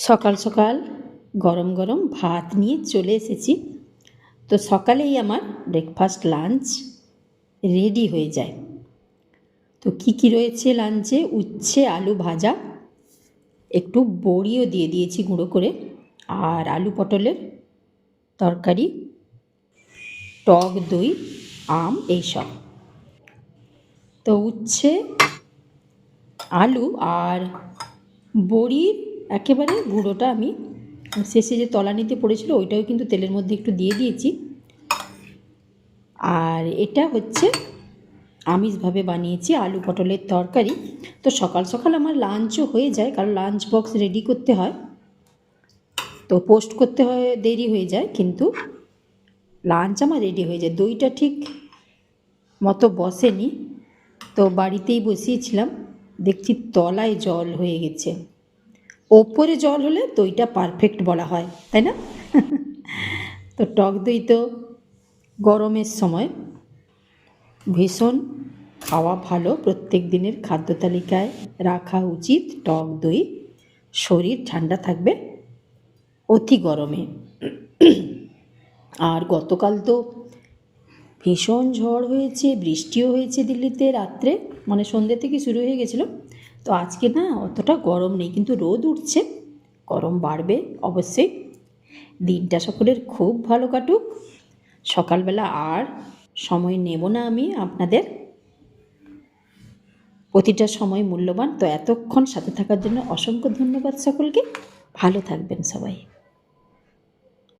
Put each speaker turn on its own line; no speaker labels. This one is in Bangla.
সকাল সকাল গরম গরম ভাত নিয়ে চলে এসেছি। তো সকালেই আমার ব্রেকফাস্ট লাঞ্চ রেডি হয়ে যায়। তো কি কি রয়েছে লাঞ্চে? উচ্ছে আলু ভাজা, একটু বড়িও দিয়ে দিয়েছি গুঁড়ো করে, আর আলু পটলের তরকারি, টক দই, আম, এইসব। তো উচ্ছে আলু আর বড়ির একেবারে গুঁড়োটা আমি শেষে যে তলানিতে পড়েছিল ওইটাও কিন্তু তেলের মধ্যে একটু দিয়ে দিয়েছি। আর এটা হচ্ছে আমিষভাবে বানিয়েছি আলু পটলের তরকারি। তো সকাল সকাল আমার লাঞ্চও হয়ে যায়, কারণ লাঞ্চ বক্স রেডি করতে হয়, তো পোস্ট করতে হয়, দেরি হয়ে যায়, কিন্তু লাঞ্চ আমার রেডি হয়ে যায়। দইটা ঠিক মতো বসেনি, তো বাড়িতেই বসিয়েছিলাম, দেখছি তলায় জল হয়ে গেছে। ওপরে জল হলে দইটা পারফেক্ট বলা হয়, তাই না? তো টক দই তো গরমের সময় ভীষণ খাওয়া ভালো, প্রত্যেক দিনের খাদ্য তালিকায় রাখা উচিত টক দই। শরীর ঠান্ডা থাকবে অতি গরমে। আর গতকাল তো ভীষণ ঝড় হয়েছে, বৃষ্টিও হয়েছে দিল্লিতে রাত্রে, মানে সন্ধ্যে থেকে শুরু হয়ে গেছিলো। তো আজকে না অতটা গরম নেই, কিন্তু রোদ উঠছে, গরম বাড়বে অবশ্যই। দিনটা সকলের খুব ভালো কাটুক। সকালবেলা আর সময় নেব না আমি আপনাদের, প্রতিটা সময় মূল্যবান। তো এতক্ষণ সাথে থাকার জন্য অসংখ্য ধন্যবাদ সকলকে। ভালো থাকবেন সবাই।